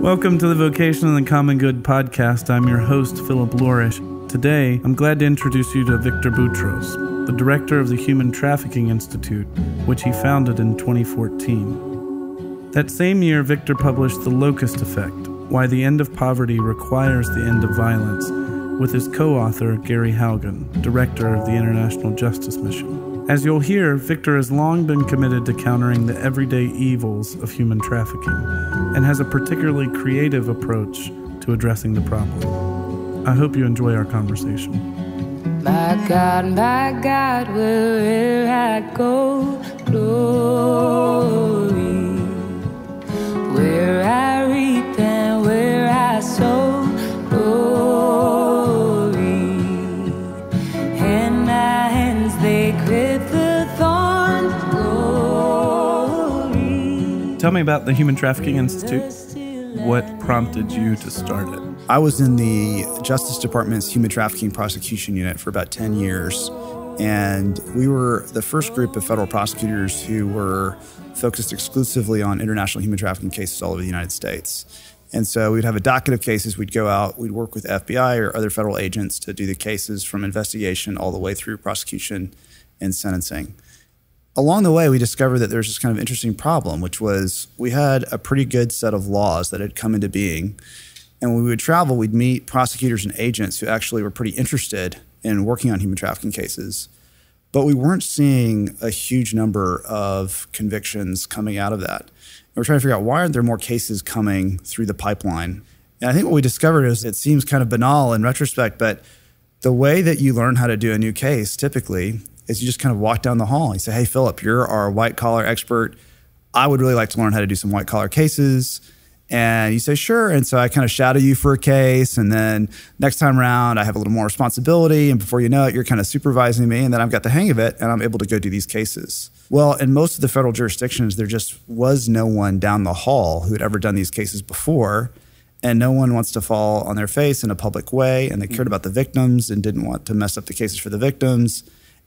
Welcome to the Vocation and the Common Good podcast. I'm your host, Philip Lorish. Today, I'm glad to introduce you to Victor Boutros, the director of the Human Trafficking Institute, which he founded in 2014. That same year, Victor published The Locust Effect, Why the End of Poverty Requires the End of Violence, with his co-author, Gary Haugen, director of the International Justice Mission. As you'll hear, Victor has long been committed to countering the everyday evils of human trafficking and has a particularly creative approach to addressing the problem. I hope you enjoy our conversation. My God, where I go, glory, where I reap and where I sow, glory, and my hands, they grip the thorn, glory. Tell me about the Human Trafficking Institute. What prompted you to start it? I was in the Justice Department's Human Trafficking Prosecution Unit for about 10 years, and we were the first group of federal prosecutors who were focused exclusively on international human trafficking cases all over the United States. And so we'd have a docket of cases, we'd go out, we'd work with FBI or other federal agents to do the cases from investigation all the way through prosecution and sentencing. Along the way, we discovered that there's this kind of interesting problem, which was we had a pretty good set of laws that had come into being. And when we would travel, we'd meet prosecutors and agents who actually were pretty interested in working on human trafficking cases. But we weren't seeing a huge number of convictions coming out of that. And we're trying to figure out, why aren't there more cases coming through the pipeline? And I think what we discovered is, it seems kind of banal in retrospect, but the way that you learn how to do a new case typically is you just kind of walk down the hall and you say, hey, Philip, you're our white collar expert. I would really like to learn how to do some white collar cases. And you say, sure. And so I kind of shadow you for a case. And then next time around, I have a little more responsibility. And before you know it, you're kind of supervising me. And then I've got the hang of it. And I'm able to go do these cases. Well, in most of the federal jurisdictions, there just was no one down the hall who had ever done these cases before. And no one wants to fall on their face in a public way. And they cared about the victims and didn't want to mess up the cases for the victims.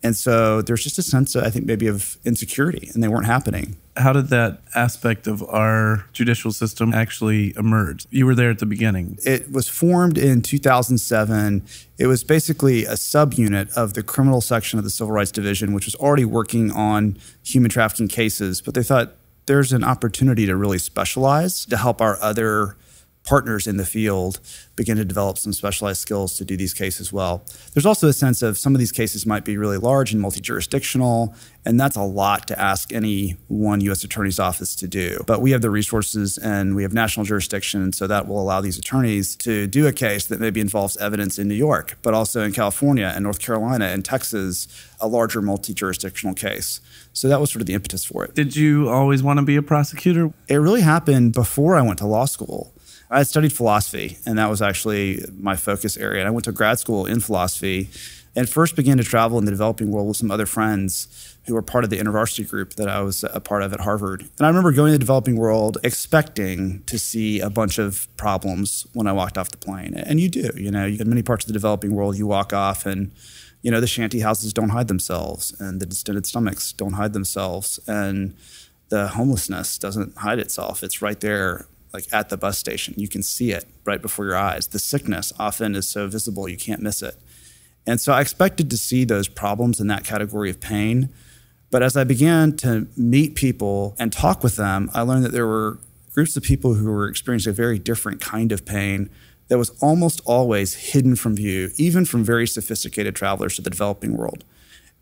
And so there's just a sense, I think, maybe of insecurity, and they weren't happening. How did that aspect of our judicial system actually emerge? You were there at the beginning. It was formed in 2007. It was basically a subunit of the criminal section of the Civil Rights Division, which was already working on human trafficking cases. But they thought there's an opportunity to really specialize to help our other partners in the field begin to develop some specialized skills to do these cases well. There's also a sense of some of these cases might be really large and multi-jurisdictional, and that's a lot to ask any one U.S. attorney's office to do. But we have the resources and we have national jurisdiction, so that will allow these attorneys to do a case that maybe involves evidence in New York, but also in California and North Carolina and Texas, a larger multi-jurisdictional case. So that was sort of the impetus for it. Did you always want to be a prosecutor? It really happened before I went to law school. I had studied philosophy, and that was actually my focus area. And I went to grad school in philosophy and first began to travel in the developing world with some other friends who were part of the InterVarsity group that I was a part of at Harvard. And I remember going to the developing world expecting to see a bunch of problems when I walked off the plane. And you do, in many parts of the developing world, you walk off and, the shanty houses don't hide themselves, and the distended stomachs don't hide themselves, and the homelessness doesn't hide itself. It's right there, like at the bus station. You can see it right before your eyes. The sickness often is so visible you can't miss it. And so I expected to see those problems in that category of pain. But as I began to meet people and talk with them, I learned that there were groups of people who were experiencing a very different kind of pain that was almost always hidden from view, even from very sophisticated travelers to the developing world.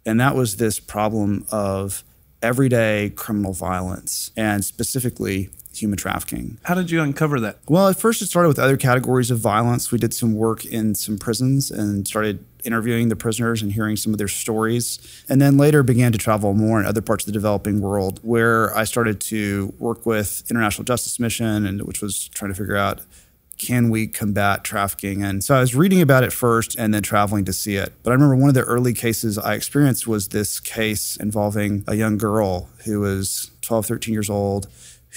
And that was this problem of everyday criminal violence, and specifically human trafficking. How did you uncover that? Well, at first it started with other categories of violence. We did some work in some prisons and started interviewing the prisoners and hearing some of their stories. And then later began to travel more in other parts of the developing world, where I started to work with International Justice Mission, and which was trying to figure out, can we combat trafficking? And so I was reading about it first and then traveling to see it. But I remember one of the early cases I experienced was this case involving a young girl who was 12, 13 years old,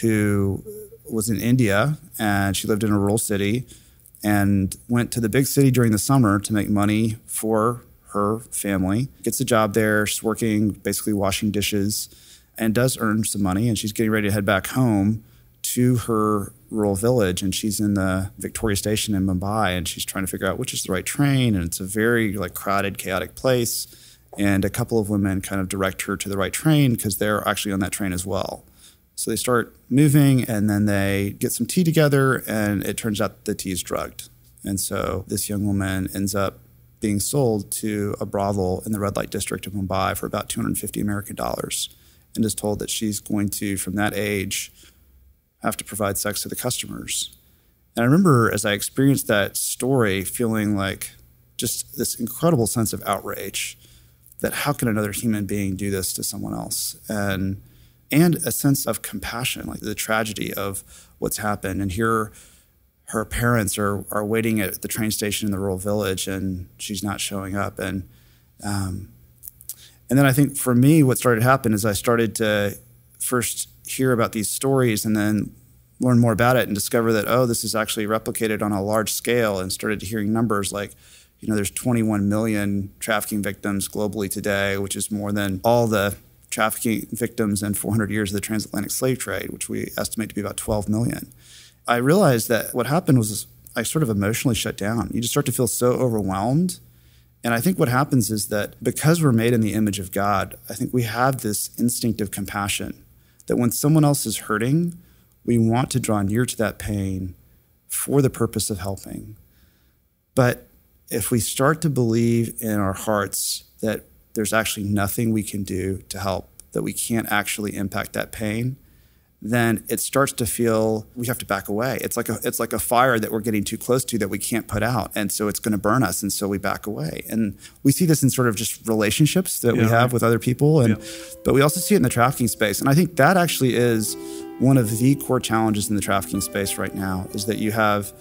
who was in India, and she lived in a rural city and went to the big city during the summer to make money for her family, gets a job there. She's working, basically washing dishes, and does earn some money. And she's getting ready to head back home to her rural village, and she's in the Victoria Station in Mumbai, and she's trying to figure out which is the right train, and it's a very crowded, chaotic place. And a couple of women kind of direct her to the right train because they're actually on that train as well. So they start moving, and then they get some tea together, and it turns out the tea is drugged. And so this young woman ends up being sold to a brothel in the red light district of Mumbai for about $250 American, and is told that she's going to, from that age, have to provide sex to the customers. And I remember as I experienced that story feeling like just this incredible sense of outrage that how can another human being do this to someone else? And a sense of compassion, like the tragedy of what's happened. And here her parents are waiting at the train station in the rural village, and she's not showing up. And then I think for me, what started to happen is I started to first hear about these stories and then learn more about it and discover that, oh, this is actually replicated on a large scale, and started hearing numbers like, there's 21 million trafficking victims globally today, which is more than all the trafficking victims in 400 years of the transatlantic slave trade, which we estimate to be about 12 million. I realized that what happened was I sort of emotionally shut down. You just start to feel so overwhelmed. And I think what happens is that because we're made in the image of God, I think we have this instinct of compassion that when someone else is hurting, we want to draw near to that pain for the purpose of helping. But if we start to believe in our hearts that there's actually nothing we can do to help, that we can't actually impact that pain, then it starts to feel we have to back away. It's like a fire that we're getting too close to that we can't put out. And so it's going to burn us. And so we back away. And we see this in sort of just relationships that we have with other people. But we also see it in the trafficking space. And I think that actually is one of the core challenges in the trafficking space right now, is that you have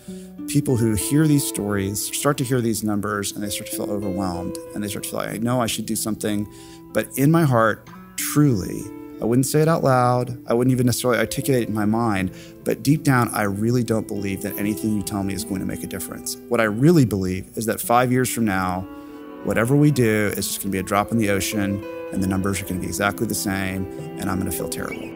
people who hear these stories, start to hear these numbers, and they start to feel overwhelmed. And they start to feel like, I know I should do something. But in my heart, truly, I wouldn't say it out loud. I wouldn't even necessarily articulate it in my mind. But deep down, I really don't believe that anything you tell me is going to make a difference. What I really believe is that 5 years from now, whatever we do is just going to be a drop in the ocean, and the numbers are going to be exactly the same, and I'm going to feel terrible.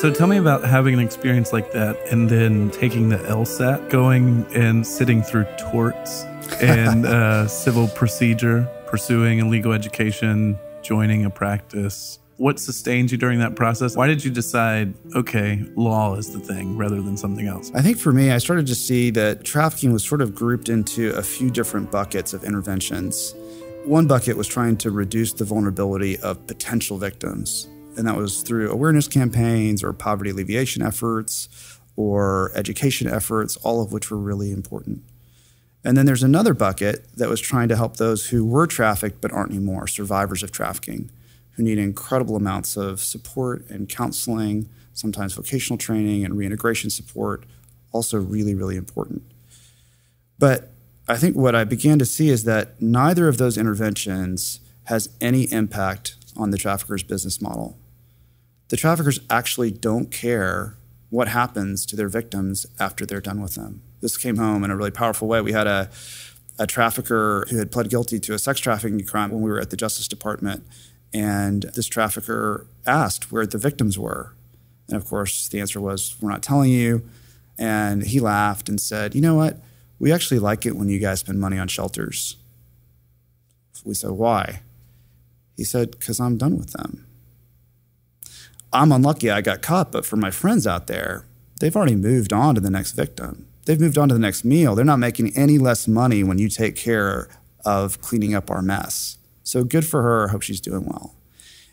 So tell me about having an experience like that and then taking the LSAT, going and sitting through torts and civil procedure, pursuing a legal education, joining a practice. What sustained you during that process? Why did you decide, okay, law is the thing rather than something else? I think for me, I started to see that trafficking was sort of grouped into a few different buckets of interventions. One bucket was trying to reduce the vulnerability of potential victims. And that was through awareness campaigns or poverty alleviation efforts or education efforts, all of which were really important. And then there's another bucket that was trying to help those who were trafficked but aren't anymore, survivors of trafficking, who need incredible amounts of support and counseling, sometimes vocational training and reintegration support, also really, really important. But I think what I began to see is that neither of those interventions has any impact on the trafficker's business model. The traffickers actually don't care what happens to their victims after they're done with them. This came home in a really powerful way. We had a trafficker who had pled guilty to a sex trafficking crime when we were at the Justice Department, and this trafficker asked where the victims were. And of course, the answer was, we're not telling you. And he laughed and said, you know what? We actually like it when you guys spend money on shelters. We said, why? He said, because I'm done with them. I'm unlucky I got caught, but for my friends out there, they've already moved on to the next victim. They've moved on to the next meal. They're not making any less money when you take care of cleaning up our mess. So good for her. I hope she's doing well.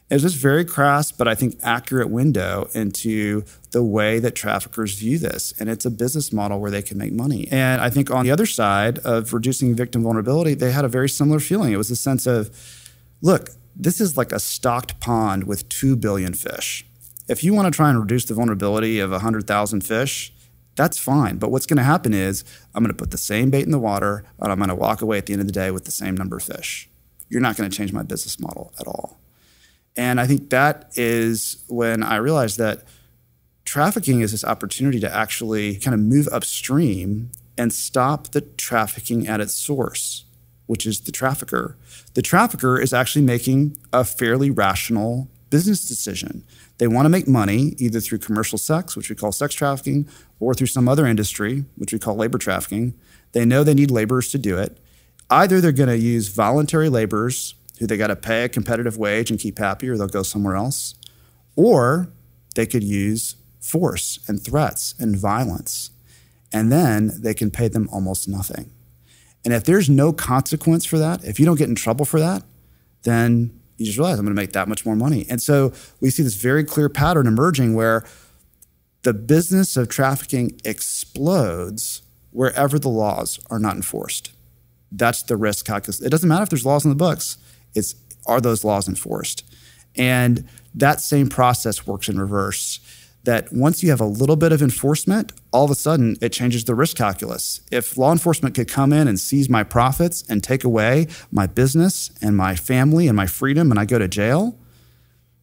It was just very crass, but I think accurate window into the way that traffickers view this. And it's a business model where they can make money. And I think on the other side of reducing victim vulnerability, they had a very similar feeling. It was a sense of, look, this is like a stocked pond with 2 billion fish. If you want to try and reduce the vulnerability of 100,000 fish, that's fine. But what's going to happen is I'm going to put the same bait in the water, and I'm going to walk away at the end of the day with the same number of fish. You're not going to change my business model at all. And I think that is when I realized that trafficking is this opportunity to actually kind of move upstream and stop the trafficking at its source, which is the trafficker. The trafficker is actually making a fairly rational business decision. They want to make money either through commercial sex, which we call sex trafficking, or through some other industry, which we call labor trafficking. They know they need laborers to do it. Either they're going to use voluntary laborers who they got to pay a competitive wage and keep happy, or they'll go somewhere else. Or they could use force and threats and violence. And then they can pay them almost nothing. And if there's no consequence for that, if you don't get in trouble for that, then you just realize I'm going to make that much more money. And so we see this very clear pattern emerging where the business of trafficking explodes wherever the laws are not enforced. That's the risk calculus. It doesn't matter if there's laws in the books. It's, are those laws enforced? And that same process works in reverse. That once you have a little bit of enforcement, all of a sudden it changes the risk calculus. If law enforcement could come in and seize my profits and take away my business and my family and my freedom and I go to jail,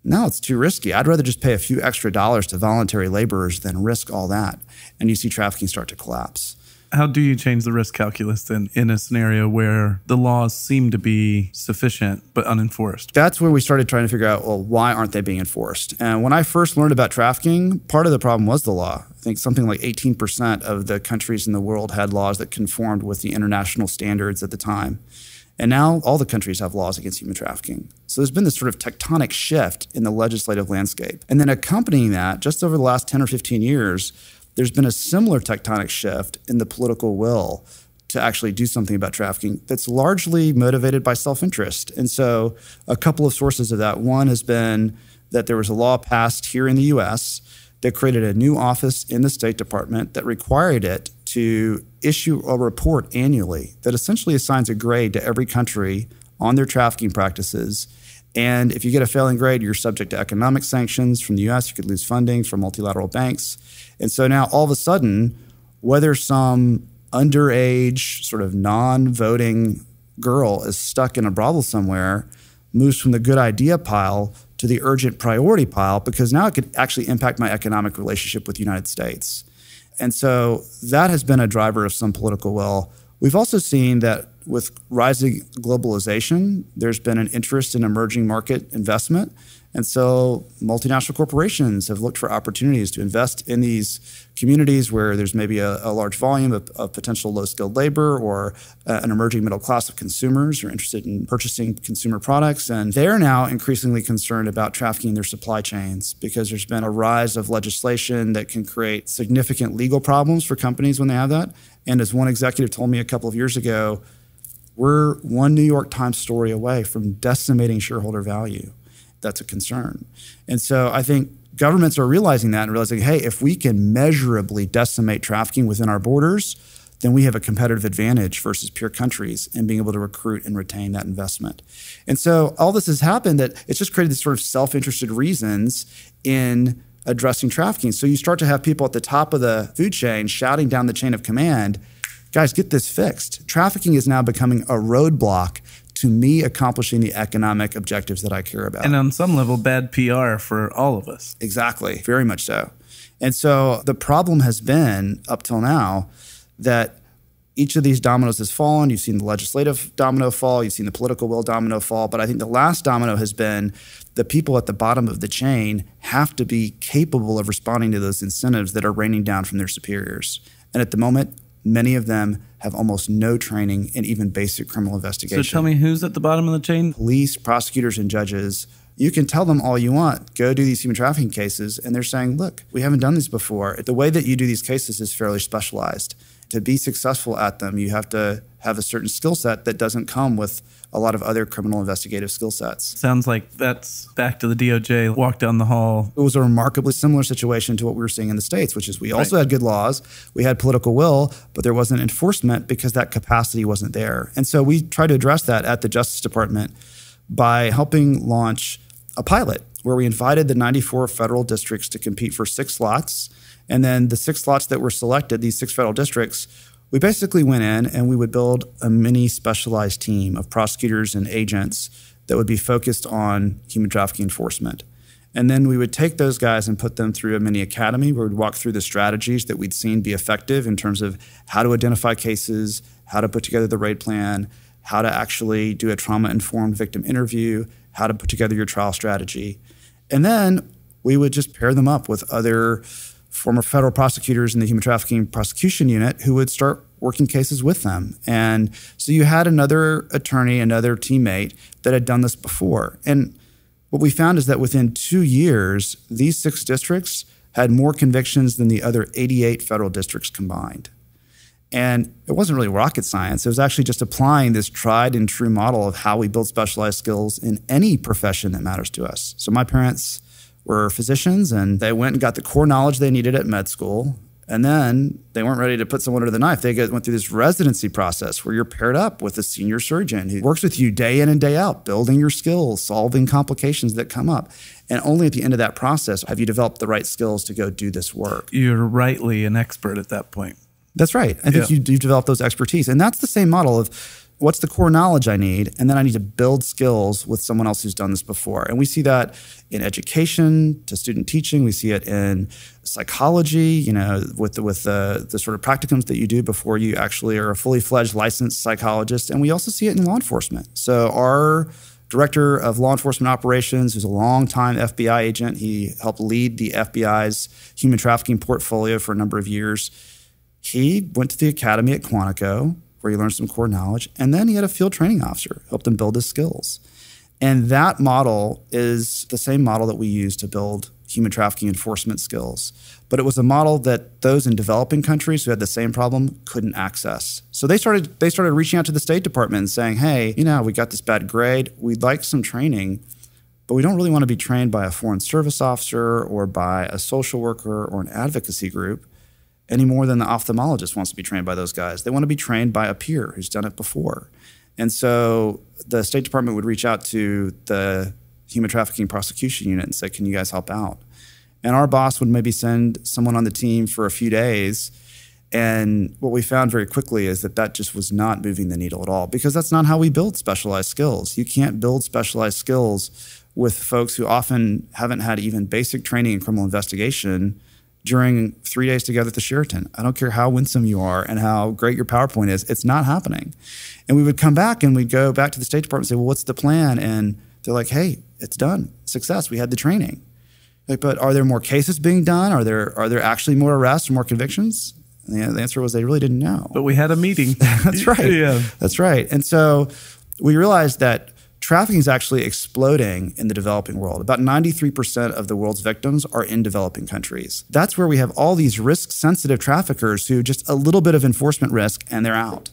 no, it's too risky. I'd rather just pay a few extra dollars to voluntary laborers than risk all that. And you see trafficking start to collapse. How do you change the risk calculus then in a scenario where the laws seem to be sufficient but unenforced? That's where we started trying to figure out, well, why aren't they being enforced? And when I first learned about trafficking, part of the problem was the law. I think something like 18% of the countries in the world had laws that conformed with the international standards at the time. And now all the countries have laws against human trafficking. So there's been this sort of tectonic shift in the legislative landscape. And then accompanying that, just over the last 10 or 15 years, there's been a similar tectonic shift in the political will to actually do something about trafficking that's largely motivated by self-interest. And so a couple of sources of that. One has been that there was a law passed here in the US that created a new office in the State Department that required it to issue a report annually that essentially assigns a grade to every country on their trafficking practices. And if you get a failing grade, you're subject to economic sanctions from the US. You could lose funding from multilateral banks. And so now all of a sudden, whether some underage, sort of non-voting girl is stuck in a brothel somewhere, moves from the good idea pile to the urgent priority pile, because now it could actually impact my economic relationship with the United States. And so that has been a driver of some political will. We've also seen that with rising globalization, there's been an interest in emerging market investment. And so multinational corporations have looked for opportunities to invest in these communities where there's maybe a large volume of potential low-skilled labor, or an emerging middle class of consumers who are interested in purchasing consumer products. And they're now increasingly concerned about trafficking their supply chains, because there's been a rise of legislation that can create significant legal problems for companies when they have that. And as one executive told me a couple of years ago, we're one New York Times story away from decimating shareholder value. That's a concern. And so I think governments are realizing that and realizing, hey, if we can measurably decimate trafficking within our borders, then we have a competitive advantage versus peer countries in being able to recruit and retain that investment. And so all this has happened that it's just created this sort of self-interested reasons in addressing trafficking. So you start to have people at the top of the food chain shouting down the chain of command, guys, get this fixed. Trafficking is now becoming a roadblock to me accomplishing the economic objectives that I care about. And on some level, bad PR for all of us. Exactly, very much so. And so the problem has been, up till now, that each of these dominoes has fallen. You've seen the legislative domino fall. You've seen the political will domino fall. But I think the last domino has been the people at the bottom of the chain have to be capable of responding to those incentives that are raining down from their superiors. And at the moment, many of them have almost no training in even basic criminal investigation. So tell me, who's at the bottom of the chain? Police, prosecutors, and judges. You can tell them all you want, go do these human trafficking cases, and they're saying, look, we haven't done these before. The way that you do these cases is fairly specialized. To be successful at them, you have to have a certain skill set that doesn't come with a lot of other criminal investigative skill sets. Sounds like that's back to the DOJ, walk down the hall. It was a remarkably similar situation to what we were seeing in the States, which is we also had good laws, we had political will, but there wasn't enforcement because that capacity wasn't there. And so we tried to address that at the Justice Department by helping launch a pilot where we invited the 94 federal districts to compete for 6 slots. And then the 6 slots that were selected, these 6 federal districts, we basically went in and we would build a mini specialized team of prosecutors and agents that would be focused on human trafficking enforcement. And then we would take those guys and put them through a mini academy where we'd walk through the strategies that we'd seen be effective in terms of how to identify cases, how to put together the raid plan, how to actually do a trauma-informed victim interview, how to put together your trial strategy. And then we would just pair them up with other former federal prosecutors in the Human Trafficking Prosecution Unit who would start working cases with them. And so you had another attorney, another teammate that had done this before. And what we found is that within 2 years, these 6 districts had more convictions than the other 88 federal districts combined. And it wasn't really rocket science. It was actually just applying this tried and true model of how we build specialized skills in any profession that matters to us. So my parents were physicians, and they went and got the core knowledge they needed at med school. And then they weren't ready to put someone under the knife. They went through this residency process where you're paired up with a senior surgeon who works with you day in and day out, building your skills, solving complications that come up. And only at the end of that process have you developed the right skills to go do this work. You're rightly an expert at that point. That's right. I think you've developed those expertise. And that's the same model of what's the core knowledge I need? And then I need to build skills with someone else who's done this before. And we see that in education to student teaching. We see it in psychology, with the sort of practicums that you do before you actually are a fully fledged licensed psychologist. And we also see it in law enforcement. So our director of law enforcement operations, who's a longtime FBI agent, he helped lead the FBI's human trafficking portfolio for a number of years. He went to the academy at Quantico, where he learned some core knowledge, and then he had a field training officer help him build his skills. And that model is the same model that we use to build human trafficking enforcement skills. But it was a model that those in developing countries who had the same problem couldn't access. So they started reaching out to the State Department and saying, hey, we got this bad grade. We'd like some training, but we don't really want to be trained by a foreign service officer or by a social worker or an advocacy group any more than the ophthalmologist wants to be trained by those guys. They want to be trained by a peer who's done it before. And so the State Department would reach out to the Human Trafficking Prosecution Unit and say, can you guys help out? And our boss would maybe send someone on the team for a few days. And what we found very quickly is that just was not moving the needle at all, because that's not how we build specialized skills. You can't build specialized skills with folks who often haven't had even basic training in criminal investigation during 3 days together at the Sheraton. I don't care how winsome you are and how great your PowerPoint is, it's not happening. And we would come back and we'd go back to the State Department and say, well, what's the plan? And they're like, hey, it's done. Success, we had the training. Like, but are there more cases being done? Are there actually more arrests or more convictions? And the answer was they really didn't know. But we had a meeting. That's right. Yeah. That's right. And so we realized that trafficking is actually exploding in the developing world. About 93% of the world's victims are in developing countries. That's where we have all these risk-sensitive traffickers who just a little bit of enforcement risk and they're out.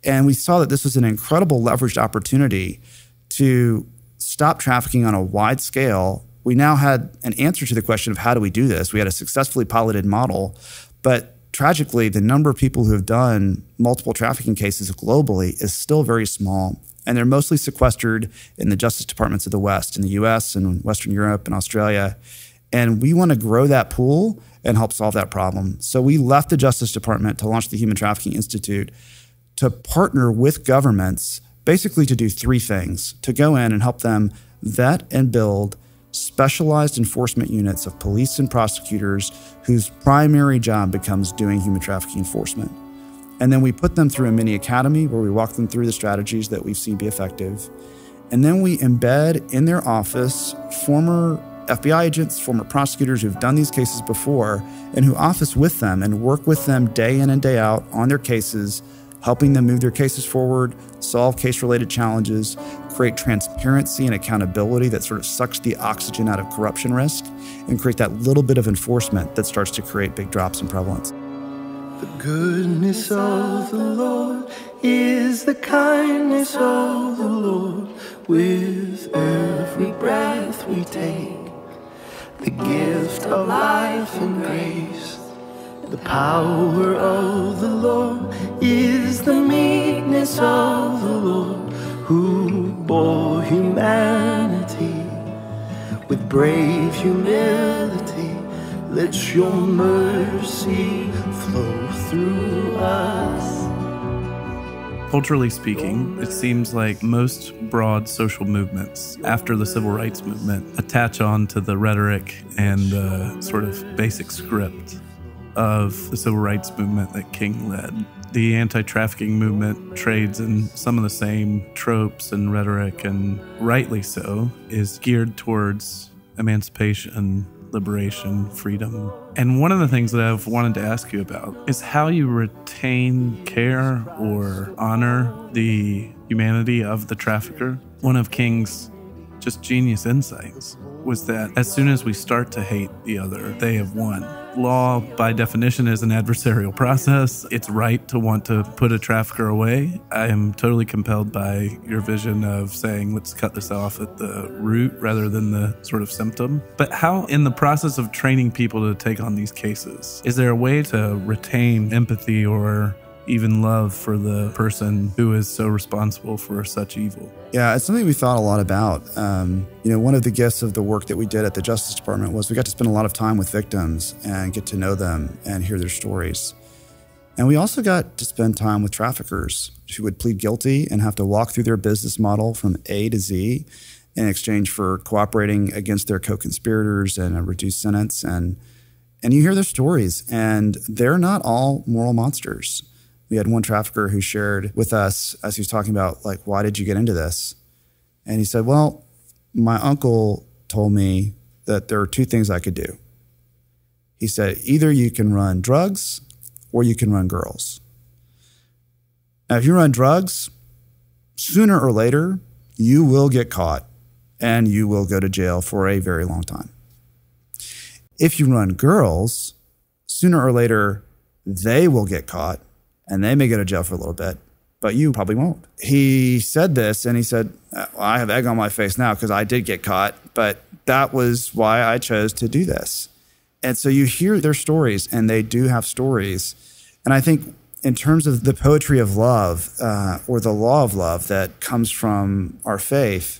And we saw that this was an incredible leveraged opportunity to stop trafficking on a wide scale. We now had an answer to the question of how do we do this? We had a successfully piloted model, but tragically, the number of people who have done multiple trafficking cases globally is still very small. And they're mostly sequestered in the justice departments of the West, in the US and Western Europe and Australia. And we want to grow that pool and help solve that problem. So we left the Justice Department to launch the Human Trafficking Institute to partner with governments, basically to do 3 things: to go in and help them vet and build specialized enforcement units of police and prosecutors whose primary job becomes doing human trafficking enforcement. And then we put them through a mini academy where we walk them through the strategies that we've seen be effective. And then we embed in their office former FBI agents, former prosecutors who've done these cases before and who office with them and work with them day in and day out on their cases, helping them move their cases forward, solve case-related challenges, create transparency and accountability that sort of sucks the oxygen out of corruption risk, and create that little bit of enforcement that starts to create big drops in prevalence. The goodness of the Lord is the kindness of the Lord. With every breath we take, the gift of life and grace. The power of the Lord is the meekness of the Lord, who bore humanity with brave humility. Let your mercy flow through us. Culturally speaking, it seems like most broad social movements after the civil rights movement attach on to the rhetoric and the sort of basic script of the civil rights movement that King led. The anti-trafficking movement trades in some of the same tropes and rhetoric, and rightly so, is geared towards emancipation, liberation, freedom. And one of the things that I've wanted to ask you about is how you retain care or honor the humanity of the trafficker. One of King's just genius insights was that as soon as we start to hate the other, they have won. Law, by definition, is an adversarial process. It's right to want to put a trafficker away. I am totally compelled by your vision of saying, let's cut this off at the root rather than the sort of symptom. But how, in the process of training people to take on these cases, is there a way to retain empathy or even love for the person who is so responsible for such evil? Yeah, it's something we thought a lot about. One of the gifts of the work that we did at the Justice Department was we got to spend a lot of time with victims and get to know them and hear their stories. And we also got to spend time with traffickers who would plead guilty and have to walk through their business model from A to Z in exchange for cooperating against their co-conspirators and a reduced sentence. And you hear their stories, and they're not all moral monsters. We had one trafficker who shared with us as he was talking about, like, why did you get into this? And he said, well, my uncle told me that there are two things I could do. He said, either you can run drugs or you can run girls. Now, if you run drugs, sooner or later, you will get caught and you will go to jail for a very long time. If you run girls, sooner or later, they will get caught and they may go to jail for a little bit, but you probably won't. He said this, and he said, well, I have egg on my face now because I did get caught, but that was why I chose to do this. And so you hear their stories, and they do have stories. And I think in terms of the poetry of love or the law of love that comes from our faith,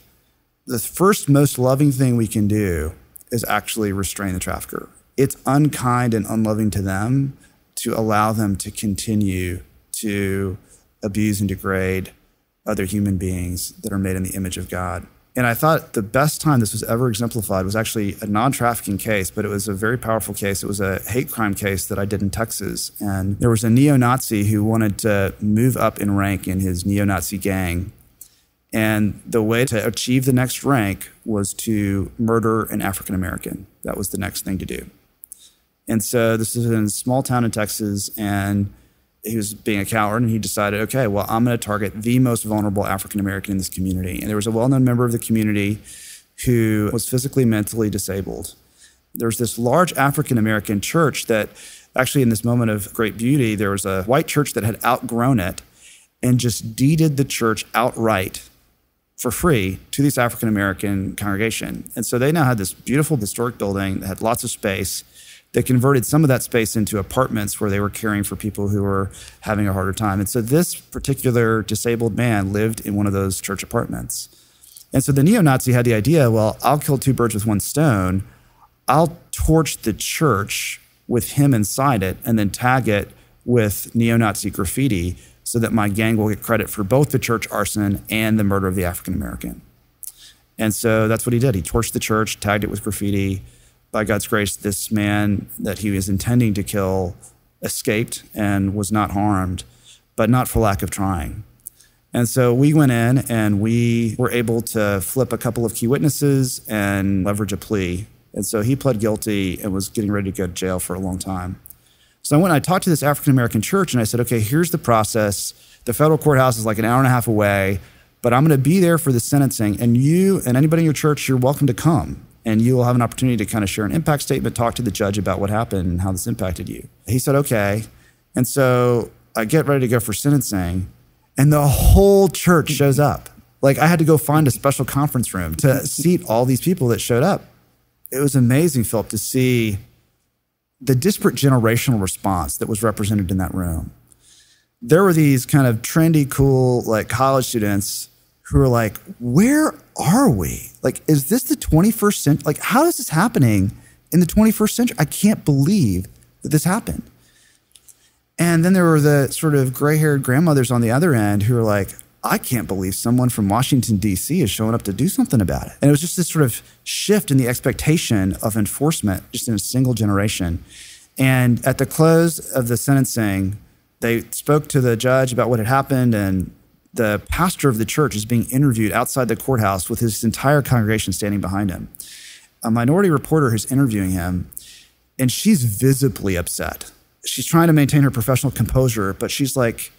the first most loving thing we can do is actually restrain the trafficker. It's unkind and unloving to them to allow them to continue to abuse and degrade other human beings that are made in the image of God. And I thought the best time this was ever exemplified was actually a non-trafficking case, but it was a very powerful case. It was a hate crime case that I did in Texas. And there was a neo-Nazi who wanted to move up in rank in his neo-Nazi gang. And the way to achieve the next rank was to murder an African-American. That was the next thing to do. And so this is in a small town in Texas, and he was being a coward, and he decided, okay, well, I'm going to target the most vulnerable African-American in this community. And there was a well-known member of the community who was physically, mentally disabled. There was this large African-American church that actually, in this moment of great beauty, there was a white church that had outgrown it and just deeded the church outright for free to this African-American congregation. And so they now had this beautiful historic building that had lots of space. They converted some of that space into apartments where they were caring for people who were having a harder time. And so this particular disabled man lived in one of those church apartments. And so the neo-Nazi had the idea, well, I'll kill two birds with one stone. I'll torch the church with him inside it and then tag it with neo-Nazi graffiti so that my gang will get credit for both the church arson and the murder of the African-American. And so that's what he did. He torched the church, tagged it with graffiti. By God's grace, this man that he was intending to kill escaped and was not harmed, but not for lack of trying. And so we went in and we were able to flip a couple of key witnesses and leverage a plea. And so he pled guilty and was getting ready to go to jail for a long time. So when I talked to this African-American church and I said, okay, here's the process. The federal courthouse is like an hour and a half away, but I'm going to be there for the sentencing. And you and anybody in your church, you're welcome to come. And you will have an opportunity to kind of share an impact statement, talk to the judge about what happened and how this impacted you. He said, okay. And so I get ready to go for sentencing, and the whole church shows up. Like, I had to go find a special conference room to seat all these people that showed up. It was amazing, Philip, to see the disparate generational response that was represented in that room. There were these kind of trendy, cool, like college students who were like, where are we? Like, is this the 21st century? Like, how is this happening in the 21st century? I can't believe that this happened. And then there were the sort of gray-haired grandmothers on the other end who were like, I can't believe someone from Washington, D.C. is showing up to do something about it. And it was just this sort of shift in the expectation of enforcement just in a single generation. And at the close of the sentencing, they spoke to the judge about what had happened, and the pastor of the church is being interviewed outside the courthouse with his entire congregation standing behind him. A minority reporter is interviewing him, and she's visibly upset. She's trying to maintain her professional composure, but she's like,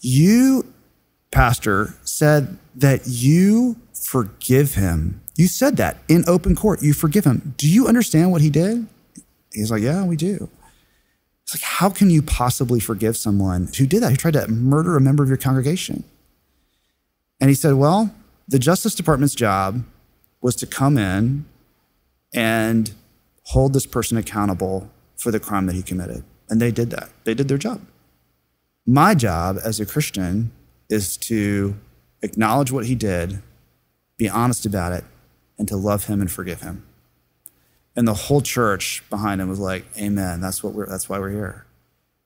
you, pastor, said that you forgive him. You said that in open court. You forgive him. Do you understand what he did? He's like, yeah, we do. It's like, how can you possibly forgive someone who did that, who tried to murder a member of your congregation? And he said, well, the Justice Department's job was to come in and hold this person accountable for the crime that he committed. And they did that. They did their job. My job as a Christian is to acknowledge what he did, be honest about it, and to love him and forgive him. And the whole church behind him was like, amen, that's why we're here.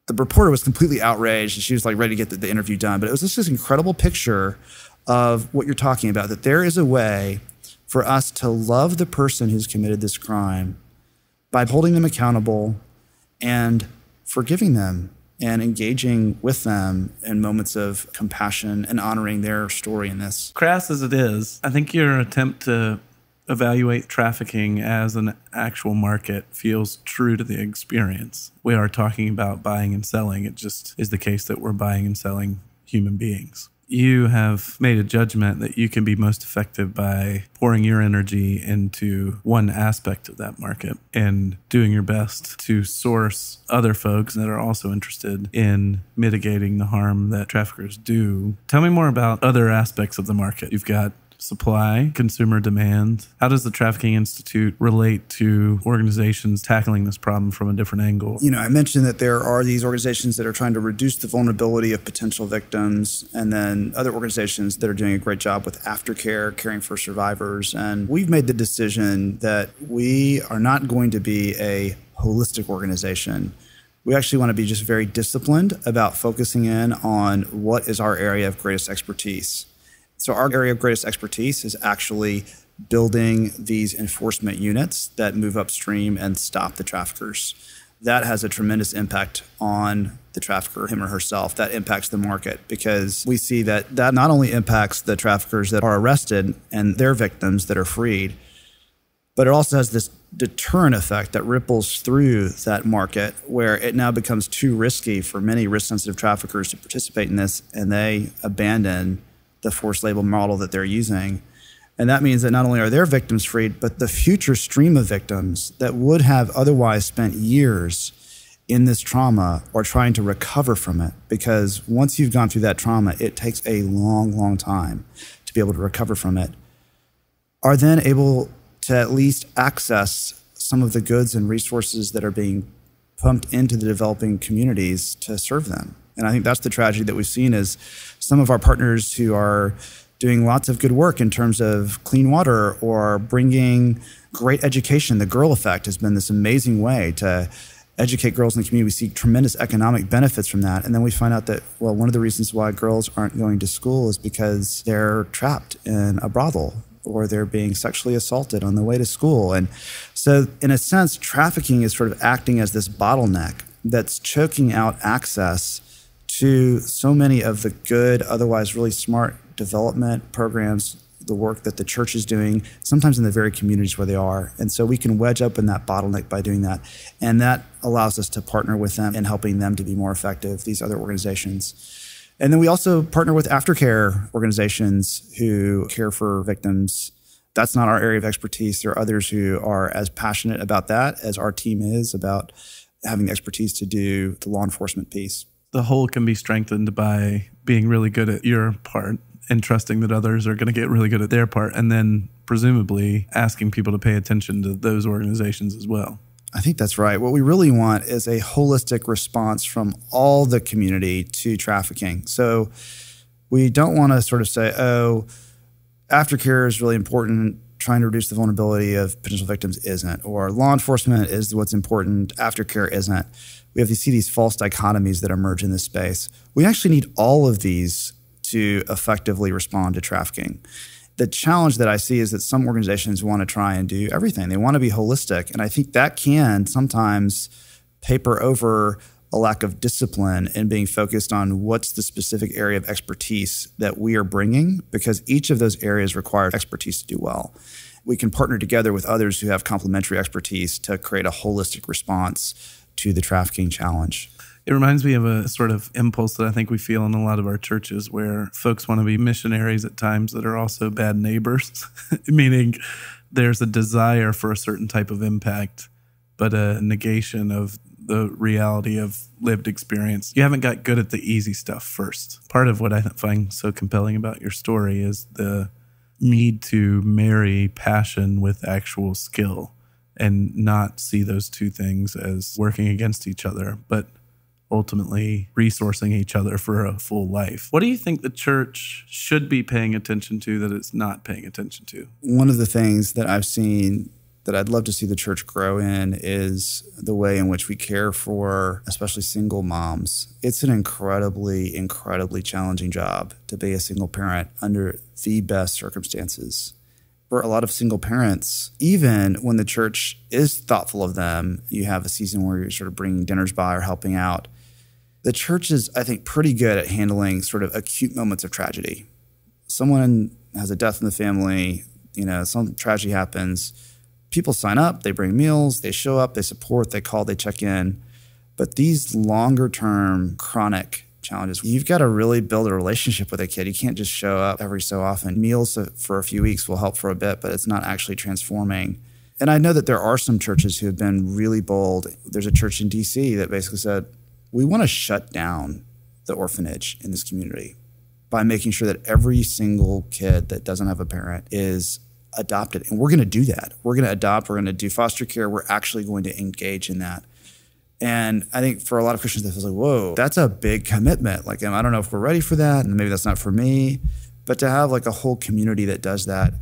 The reporter was completely outraged, and she was like ready to get the interview done. But it was just this incredible picture of what you're talking about, that there is a way for us to love the person who's committed this crime by holding them accountable and forgiving them and engaging with them in moments of compassion and honoring their story in this. Crass as it is, I think your attempt to evaluate trafficking as an actual market feels true to the experience. We are talking about buying and selling. It just is the case that we're buying and selling human beings. You have made a judgment that you can be most effective by pouring your energy into one aspect of that market and doing your best to source other folks that are also interested in mitigating the harm that traffickers do. Tell me more about other aspects of the market. You've got supply, consumer demand. How does the Trafficking Institute relate to organizations tackling this problem from a different angle? You know, I mentioned that there are these organizations that are trying to reduce the vulnerability of potential victims, and then other organizations that are doing a great job with aftercare, caring for survivors. And we've made the decision that we are not going to be a holistic organization. We actually want to be just very disciplined about focusing in on what is our area of greatest expertise. So our area of greatest expertise is actually building these enforcement units that move upstream and stop the traffickers. That has a tremendous impact on the trafficker, him or herself. That impacts the market because we see that not only impacts the traffickers that are arrested and their victims that are freed, but it also has this deterrent effect that ripples through that market where it now becomes too risky for many risk-sensitive traffickers to participate in this, and they abandon the forced label model that they're using. And that means that not only are their victims freed, but the future stream of victims that would have otherwise spent years in this trauma are trying to recover from it. Because once you've gone through that trauma, it takes a long, long time to be able to recover from it, are then able to at least access some of the goods and resources that are being pumped into the developing communities to serve them. And I think that's the tragedy that we've seen is some of our partners who are doing lots of good work in terms of clean water or bringing great education. The Girl Effect has been this amazing way to educate girls in the community. We see tremendous economic benefits from that. And then we find out that, well, one of the reasons why girls aren't going to school is because they're trapped in a brothel or they're being sexually assaulted on the way to school. And so in a sense, trafficking is sort of acting as this bottleneck that's choking out access to so many of the good, otherwise really smart development programs, the work that the church is doing, sometimes in the very communities where they are. And so we can wedge up in that bottleneck by doing that. And that allows us to partner with them in helping them to be more effective, these other organizations. And then we also partner with aftercare organizations who care for victims. That's not our area of expertise. There are others who are as passionate about that as our team is about having the expertise to do the law enforcement piece. The whole can be strengthened by being really good at your part and trusting that others are going to get really good at their part, and then presumably asking people to pay attention to those organizations as well. I think that's right. What we really want is a holistic response from all the community to trafficking. So we don't want to sort of say, oh, aftercare is really important, trying to reduce the vulnerability of potential victims isn't, or law enforcement is what's important, aftercare isn't. We see these false dichotomies that emerge in this space. We actually need all of these to effectively respond to trafficking. The challenge that I see is that some organizations want to try and do everything. They want to be holistic. And I think that can sometimes paper over a lack of discipline in being focused on what's the specific area of expertise that we are bringing, because each of those areas requires expertise to do well. We can partner together with others who have complementary expertise to create a holistic response to the trafficking challenge. It reminds me of a sort of impulse that I think we feel in a lot of our churches where folks want to be missionaries at times that are also bad neighbors, meaning there's a desire for a certain type of impact, but a negation of the reality of lived experience. You haven't got good at the easy stuff first. Part of what I find so compelling about your story is the need to marry passion with actual skill and not see those two things as working against each other, but ultimately resourcing each other for a full life. What do you think the church should be paying attention to that it's not paying attention to? One of the things that I've seen that I'd love to see the church grow in is the way in which we care for especially single moms. It's an incredibly, incredibly challenging job to be a single parent under the best circumstances. For a lot of single parents, even when the church is thoughtful of them, you have a season where you're sort of bringing dinners by or helping out. The church is, I think, pretty good at handling sort of acute moments of tragedy. Someone has a death in the family, some tragedy happens. People sign up, they bring meals, they show up, they support, they call, they check in. But these longer-term chronic challenges, you've got to really build a relationship with a kid. You can't just show up every so often. Meals for a few weeks will help for a bit, but it's not actually transforming. And I know that there are some churches who have been really bold. There's a church in D.C. that basically said, we want to shut down the orphanage in this community by making sure that every single kid that doesn't have a parent is adopted. And we're going to do that. We're going to adopt. We're going to do foster care. We're actually going to engage in that. And I think for a lot of Christians, they feel like, whoa, that's a big commitment. Like, I don't know if we're ready for that, and maybe that's not for me. But to have like a whole community that does that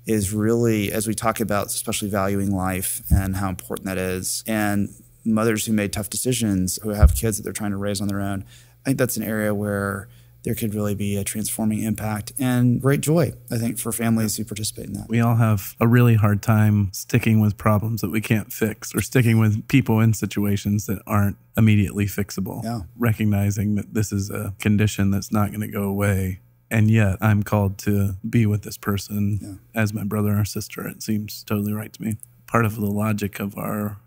is really, as we talk about, especially valuing life and how important that is, and mothers who made tough decisions, who have kids that they're trying to raise on their own, I think that's an area where there could really be a transforming impact and great joy, I think, for families who participate in that. We all have a really hard time sticking with problems that we can't fix or sticking with people in situations that aren't immediately fixable. Yeah. Recognizing that this is a condition that's not going to go away. And yet I'm called to be with this person as my brother or sister. It seems totally right to me. Part of the logic of our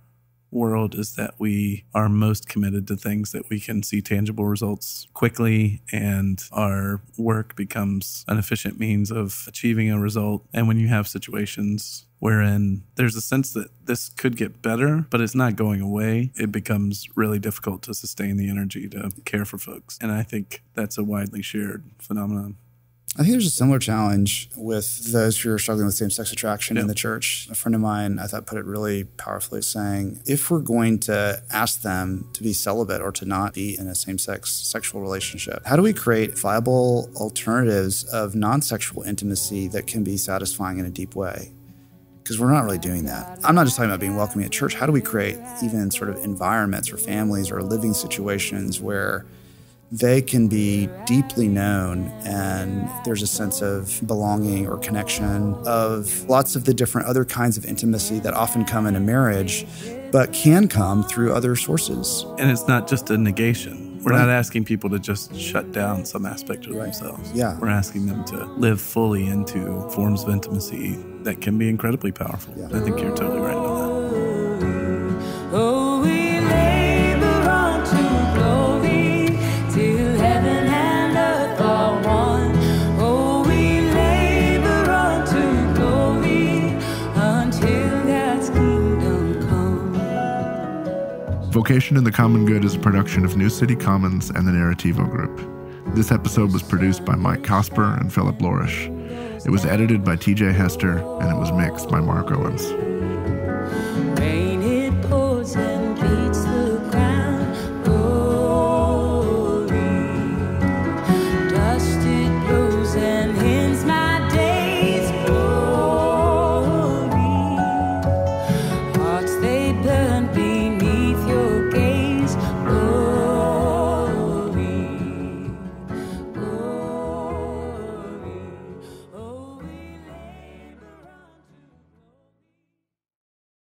world is that we are most committed to things that we can see tangible results quickly, and our work becomes an efficient means of achieving a result. And when you have situations wherein there's a sense that this could get better, but it's not going away, it becomes really difficult to sustain the energy to care for folks. And I think that's a widely shared phenomenon. I think there's a similar challenge with those who are struggling with same-sex attraction in the church. A friend of mine, I thought, put it really powerfully, saying, if we're going to ask them to be celibate or to not be in a same-sex sexual relationship, how do we create viable alternatives of non-sexual intimacy that can be satisfying in a deep way? Because we're not really doing that. I'm not just talking about being welcoming at church. How do we create even sort of environments or families or living situations where they can be deeply known and there's a sense of belonging or connection, of lots of the different other kinds of intimacy that often come in a marriage, but can come through other sources. And it's not just a negation. We're not asking people to just shut down some aspect of themselves. Yeah. We're asking them to live fully into forms of intimacy that can be incredibly powerful. Yeah. I think you're totally right on that. Oh, we labor on to glory, till heaven and earth are one. Oh, we labor on to glory, until God's kingdom comes. Vocation in the Common Good is a production of New City Commons and the Narrativo Group. This episode was produced by Mike Cosper and Philip Lourish. It was edited by TJ Hester, and it was mixed by Mark Owens.